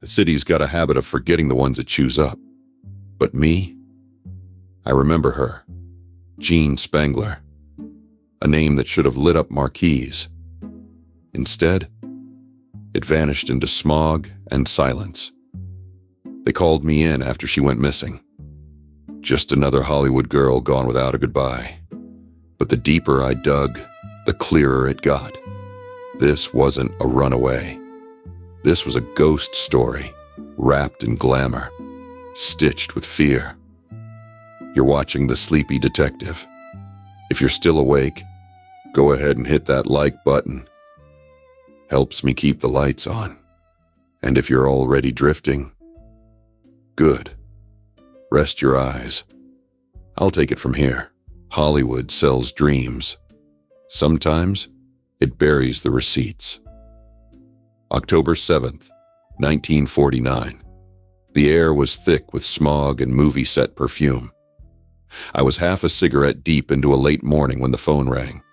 The city's got a habit of forgetting the ones it chews up. But me? I remember her. Jean Spangler. A name that should have lit up marquees. Instead, it vanished into smog and silence. They called me in after she went missing. Just another Hollywood girl gone without a goodbye. But the deeper I dug, the clearer it got. This wasn't a runaway. This was a ghost story, wrapped in glamour, stitched with fear. You're watching The Sleepy Detective. If you're still awake, go ahead and hit that like button. Helps me keep the lights on. And if you're already drifting, good. Rest your eyes. I'll take it from here. Hollywood sells dreams. Sometimes it buries the receipts. October 7th, 1949. The air was thick with smog and movie set perfume. I was half a cigarette deep into a late morning when the phone rang.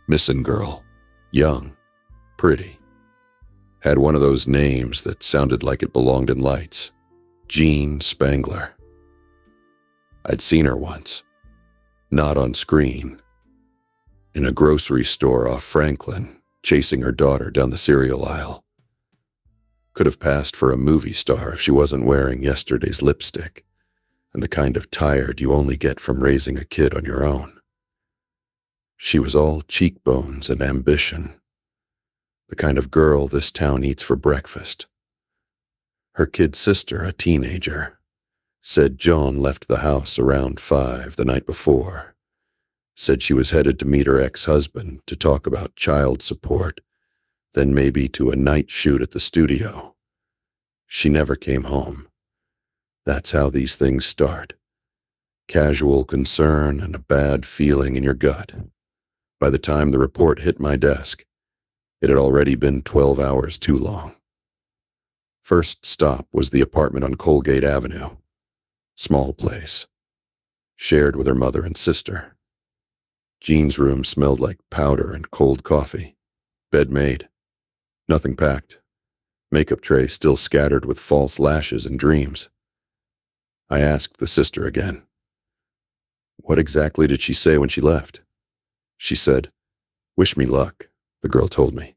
Missing girl. Young. Pretty. Had one of those names that sounded like it belonged in lights. Jean Spangler. I'd seen her once. Not on screen. In a grocery store off Franklin, chasing her daughter down the cereal aisle. Could have passed for a movie star if she wasn't wearing yesterday's lipstick, and the kind of tired you only get from raising a kid on your own. She was all cheekbones and ambition. The kind of girl this town eats for breakfast. Her kid sister, a teenager, said John left the house around 5 the night before. Said she was headed to meet her ex-husband to talk about child support, then maybe to a night shoot at the studio. She never came home. That's how these things start. Casual concern and a bad feeling in your gut. By the time the report hit my desk, it had already been 12 hours too long. First stop was the apartment on Colgate Avenue. Small place. Shared with her mother and sister. Jean's room smelled like powder and cold coffee. Bed made. Nothing packed. Makeup tray still scattered with false lashes and dreams. I asked the sister again. What exactly did she say when she left? She said, "Wish me luck," the girl told me.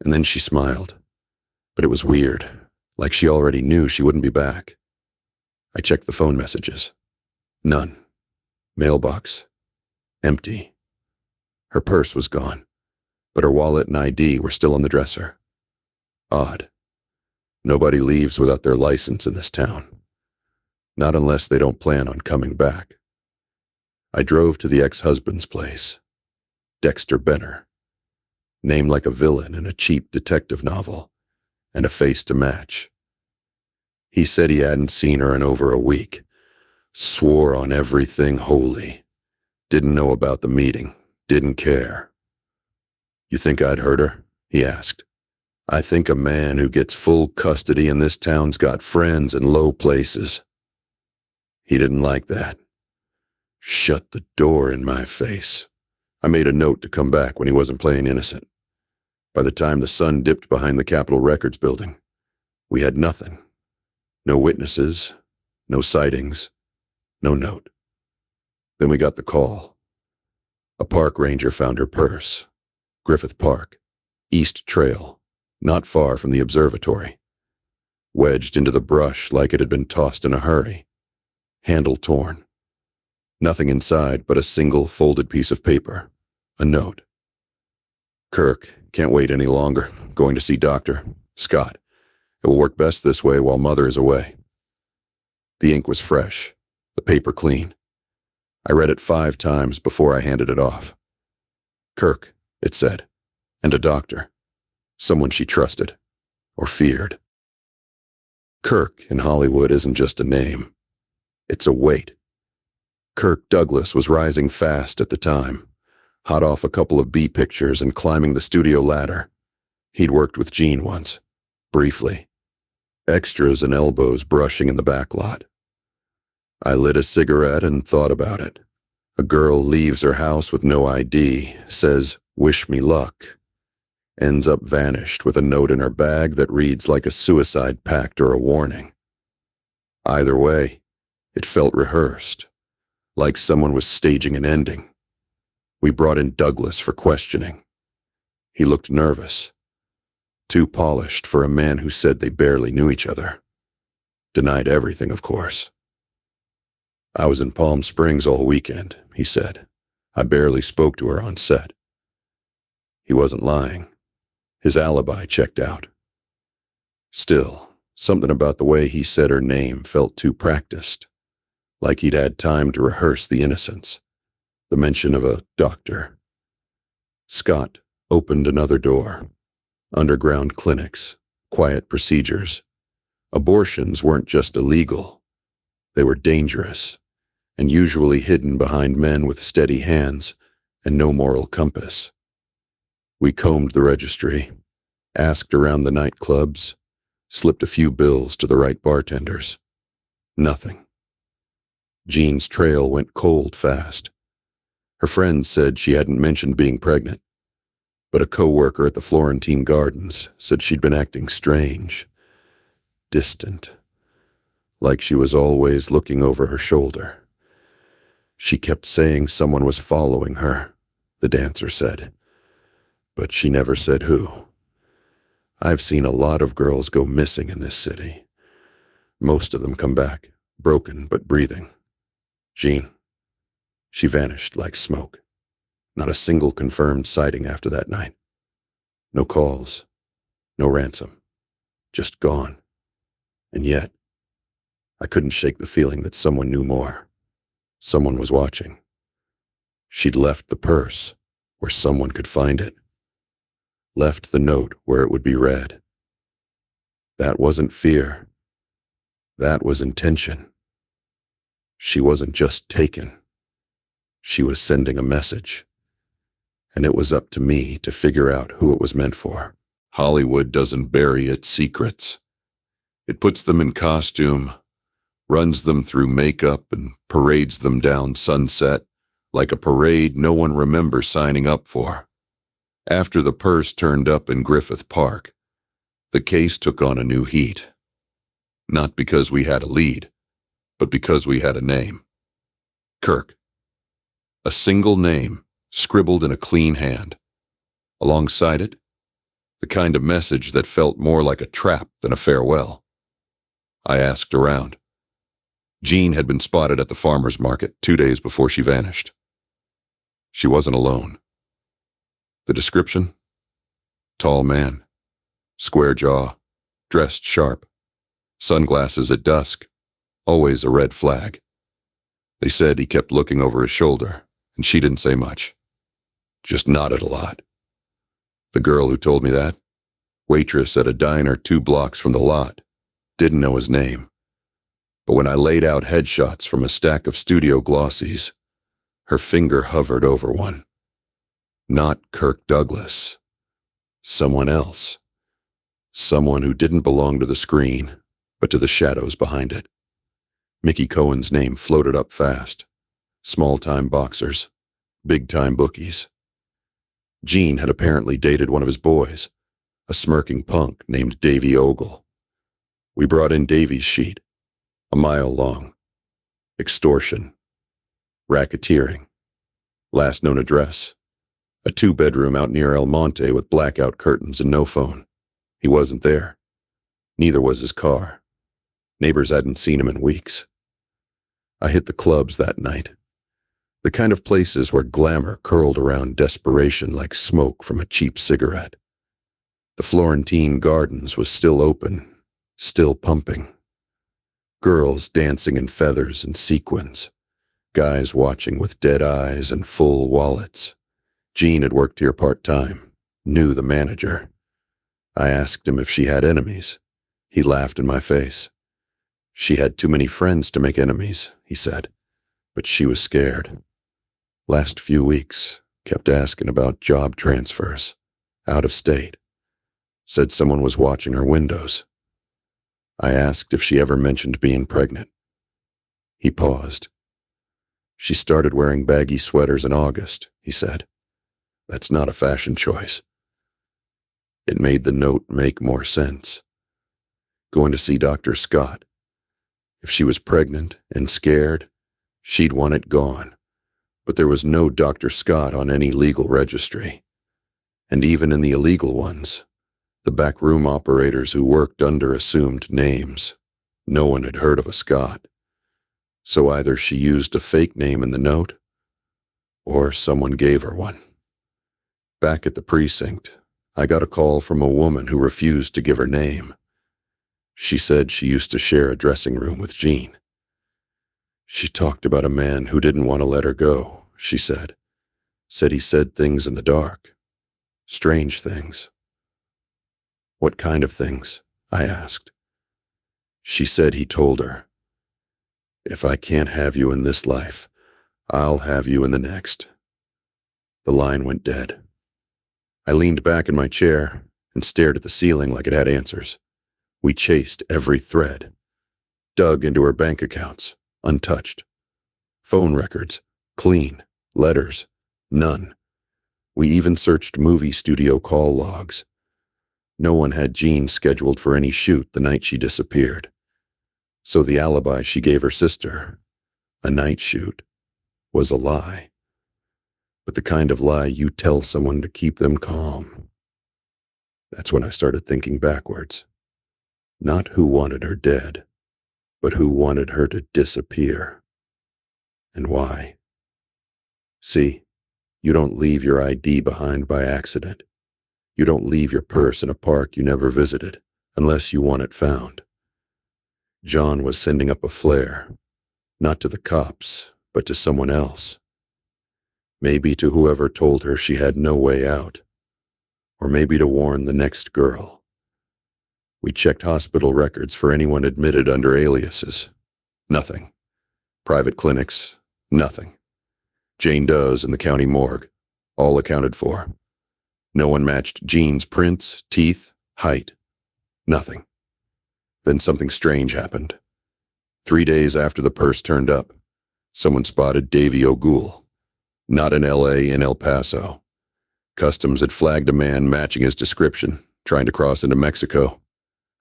And then she smiled. But it was weird, like she already knew she wouldn't be back. I checked the phone messages. None. Mailbox. Empty. Her purse was gone, but her wallet and ID were still on the dresser. Odd. Nobody leaves without their license in this town. Not unless they don't plan on coming back. I drove to the ex-husband's place. Dexter Benner. Named like a villain in a cheap detective novel, and a face to match. He said he hadn't seen her in over a week. Swore on everything holy. Didn't know about the meeting. Didn't care. You think I'd hurt her? He asked. I think a man who gets full custody in this town's got friends in low places. He didn't like that. Shut the door in my face. I made a note to come back when he wasn't playing innocent. By the time the sun dipped behind the Capitol Records building, we had nothing. No witnesses, no sightings, no note. Then we got the call. A park ranger found her purse. Griffith Park, East Trail, not far from the observatory. Wedged into the brush like it had been tossed in a hurry. Handle torn. Nothing inside but a single folded piece of paper. A note. Kirk, can't wait any longer. Going to see Doctor Scott. It will work best this way while Mother is away. The ink was fresh, the paper clean. I read it 5 times before I handed it off. Kirk, it said, and a doctor. Someone she trusted, or feared. Kirk in Hollywood isn't just a name. It's a weight. Kirk Douglas was rising fast at the time, hot off a couple of B pictures and climbing the studio ladder. He'd worked with Jean once, briefly. Extras and elbows brushing in the back lot. I lit a cigarette and thought about it. A girl leaves her house with no ID, says, "Wish me luck," ends up vanished with a note in her bag that reads like a suicide pact or a warning. Either way, it felt rehearsed, like someone was staging an ending. We brought in Douglas for questioning. He looked nervous, too polished for a man who said they barely knew each other. Denied everything, of course. "I was in Palm Springs all weekend," he said. "I barely spoke to her on set." He wasn't lying. His alibi checked out. Still, something about the way he said her name felt too practiced, like he'd had time to rehearse the innocence, the mention of a doctor. Scott opened another door. Underground clinics, quiet procedures. Abortions weren't just illegal. They were dangerous, and usually hidden behind men with steady hands and no moral compass. We combed the registry, asked around the nightclubs, slipped a few bills to the right bartenders. Nothing. Jean's trail went cold fast. Her friends said she hadn't mentioned being pregnant, but a co-worker at the Florentine Gardens said she'd been acting strange, distant, like she was always looking over her shoulder. She kept saying someone was following her, the dancer said, but she never said who. I've seen a lot of girls go missing in this city. Most of them come back, broken but breathing. Jean, she vanished like smoke. Not a single confirmed sighting after that night. No calls, no ransom, just gone. And yet, I couldn't shake the feeling that someone knew more. Someone was watching. She'd left the purse where someone could find it. Left the note where it would be read. That wasn't fear. That was intention. She wasn't just taken. She was sending a message. And it was up to me to figure out who it was meant for. Hollywood doesn't bury its secrets. It puts them in costume, runs them through makeup, and parades them down Sunset like a parade no one remembers signing up for. After the purse turned up in Griffith Park, the case took on a new heat. Not because we had a lead, but because we had a name. Kirk. A single name, scribbled in a clean hand. Alongside it, the kind of message that felt more like a trap than a farewell. I asked around. Jean had been spotted at the farmer's market 2 days before she vanished. She wasn't alone. The description? Tall man, square jaw, dressed sharp, sunglasses at dusk, always a red flag. They said he kept looking over his shoulder, and she didn't say much. Just nodded a lot. The girl who told me that, waitress at a diner 2 blocks from the lot, didn't know his name. But when I laid out headshots from a stack of studio glossies, her finger hovered over one. Not Kirk Douglas. Someone else. Someone who didn't belong to the screen, but to the shadows behind it. Mickey Cohen's name floated up fast. Small-time boxers. Big-time bookies. Gene had apparently dated one of his boys, a smirking punk named Davy Ogle. We brought in Davy's sheet, a mile long. Extortion. Racketeering. Last known address. A 2-bedroom out near El Monte with blackout curtains and no phone. He wasn't there. Neither was his car. Neighbors hadn't seen him in weeks. I hit the clubs that night. The kind of places where glamour curled around desperation like smoke from a cheap cigarette. The Florentine Gardens was still open, still pumping. Girls dancing in feathers and sequins. Guys watching with dead eyes and full wallets. Jean had worked here part-time, knew the manager. I asked him if she had enemies. He laughed in my face. She had too many friends to make enemies, he said, but she was scared. Last few weeks, kept asking about job transfers, out of state. Said someone was watching her windows. I asked if she ever mentioned being pregnant. He paused. She started wearing baggy sweaters in August, he said. That's not a fashion choice. It made the note make more sense. Going to see Dr. Scott. If she was pregnant and scared, she'd want it gone. But there was no Dr. Scott on any legal registry. And even in the illegal ones, the backroom operators who worked under assumed names, no one had heard of a Scott. So either she used a fake name in the note, or someone gave her one. Back at the precinct, I got a call from a woman who refused to give her name. She said she used to share a dressing room with Jean. She talked about a man who didn't want to let her go, she said. Said he said things in the dark. Strange things. What kind of things? I asked. She said he told her, "If I can't have you in this life, I'll have you in the next." The line went dead. I leaned back in my chair and stared at the ceiling like it had answers. We chased every thread, dug into her bank accounts, untouched. Phone records, clean. Letters, none. We even searched movie studio call logs. No one had Jean scheduled for any shoot the night she disappeared. So the alibi she gave her sister, a night shoot, was a lie. But the kind of lie you tell someone to keep them calm. That's when I started thinking backwards. Not who wanted her dead, but who wanted her to disappear. And why? See, you don't leave your ID behind by accident. You don't leave your purse in a park you never visited, unless you want it found. John was sending up a flare, not to the cops, but to someone else. Maybe to whoever told her she had no way out, or maybe to warn the next girl. We checked hospital records for anyone admitted under aliases. Nothing. Private clinics, nothing. Jane Doe's in the county morgue, all accounted for. No one matched Jean's prints, teeth, height. Nothing. Then something strange happened. 3 days after the purse turned up, someone spotted Davy O'Goul. Not in L.A., in El Paso. Customs had flagged a man matching his description, trying to cross into Mexico,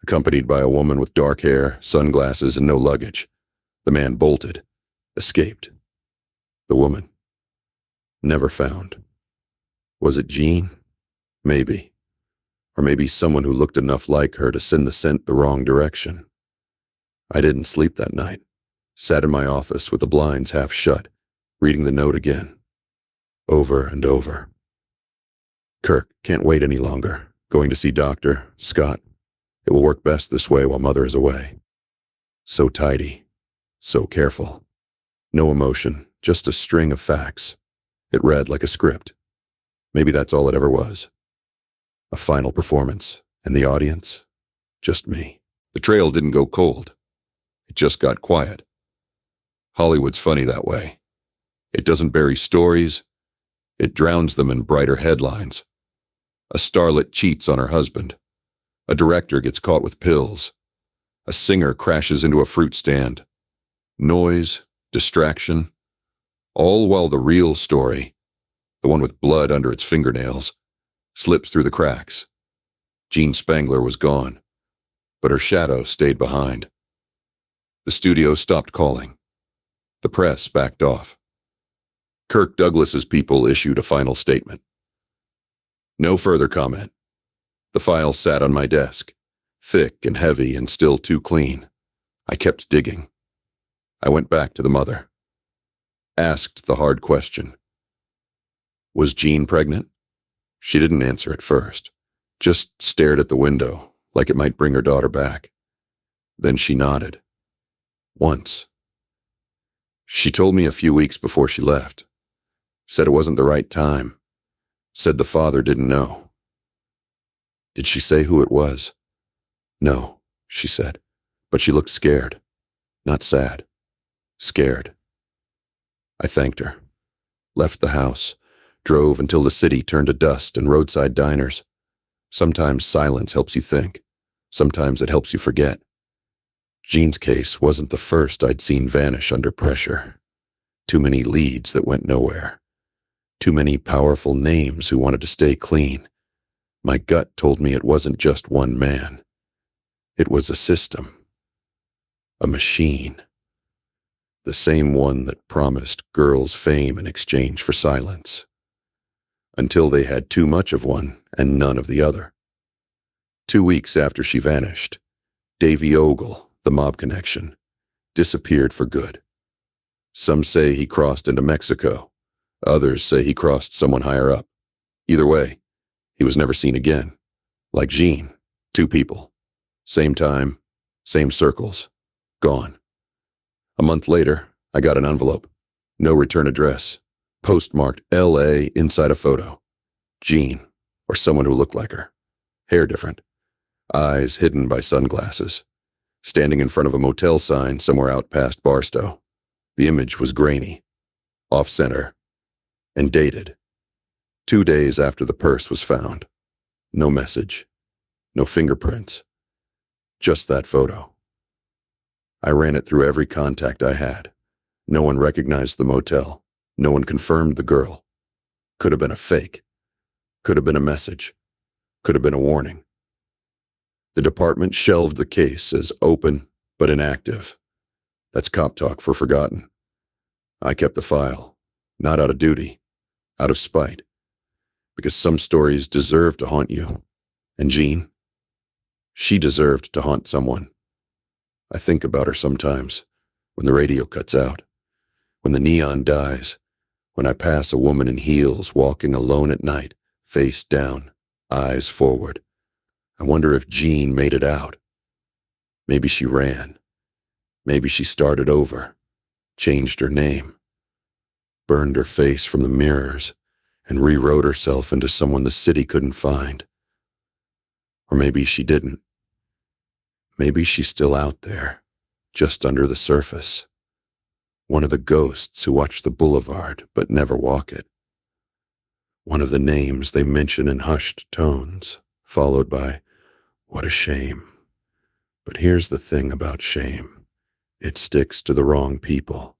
accompanied by a woman with dark hair, sunglasses, and no luggage. The man bolted, escaped. The woman, never found. Was it Jean? Maybe. Or maybe someone who looked enough like her to send the scent the wrong direction. I didn't sleep that night. Sat in my office with the blinds half shut, reading the note again. Over and over. Kirk, can't wait any longer. Going to see Dr. Scott. It will work best this way while Mother is away. So tidy. So careful. No emotion, just a string of facts. It read like a script. Maybe that's all it ever was. A final performance, and the audience, just me. The trail didn't go cold. It just got quiet. Hollywood's funny that way. It doesn't bury stories. It drowns them in brighter headlines. A starlet cheats on her husband. A director gets caught with pills. A singer crashes into a fruit stand. Noise, distraction, all while the real story, the one with blood under its fingernails, slips through the cracks. Jean Spangler was gone, but her shadow stayed behind. The studio stopped calling. The press backed off. Kirk Douglas's people issued a final statement. No further comment. The file sat on my desk, thick and heavy and still too clean. I kept digging. I went back to the mother. Asked the hard question. Was Jean pregnant? She didn't answer at first, just stared at the window like it might bring her daughter back. Then she nodded. Once. She told me a few weeks before she left. Said it wasn't the right time. Said the father didn't know. Did she say who it was? No, she said, but she looked scared. Not sad. Scared. I thanked her. Left the house. Drove until the city turned to dust and roadside diners. Sometimes silence helps you think. Sometimes it helps you forget. Jean's case wasn't the first I'd seen vanish under pressure. Too many leads that went nowhere. Too many powerful names who wanted to stay clean. My gut told me it wasn't just one man. It was a system, a machine, the same one that promised girls fame in exchange for silence, until they had too much of one and none of the other. 2 weeks after she vanished, Davy Ogle, the mob connection, disappeared for good. Some say he crossed into Mexico. Others say he crossed someone higher up. Either way, he was never seen again. Like Jean, 2 people. Same time, same circles. Gone. A month later, I got an envelope. No return address. Postmarked L.A. inside a photo. Jean, or someone who looked like her. Hair different. Eyes hidden by sunglasses. Standing in front of a motel sign somewhere out past Barstow. The image was grainy, off-center, and dated. 2 days after the purse was found. No message. No fingerprints. Just that photo. I ran it through every contact I had. No one recognized the motel. No one confirmed the girl. Could have been a fake. Could have been a message. Could have been a warning. The department shelved the case as open but inactive. That's cop talk for forgotten. I kept the file, not out of duty, out of spite, because some stories deserve to haunt you. And Jean, she deserved to haunt someone. I think about her sometimes, when the radio cuts out, when the neon dies, when I pass a woman in heels walking alone at night, face down, eyes forward. I wonder if Jean made it out. Maybe she ran. Maybe she started over, changed her name, burned her face from the mirrors, and rewrote herself into someone the city couldn't find. Or maybe she didn't. Maybe she's still out there, just under the surface. One of the ghosts who watch the boulevard but never walk it. One of the names they mention in hushed tones, followed by, "What a shame." But here's the thing about shame. It sticks to the wrong people.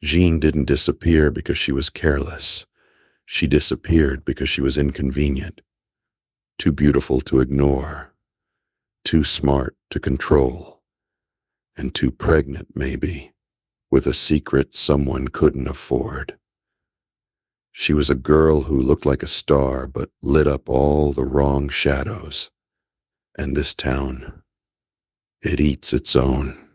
Jean didn't disappear because she was careless. She disappeared because she was inconvenient. Too beautiful to ignore. Too smart to control. And too pregnant, maybe, with a secret someone couldn't afford. She was a girl who looked like a star but lit up all the wrong shadows. And this town, it eats its own.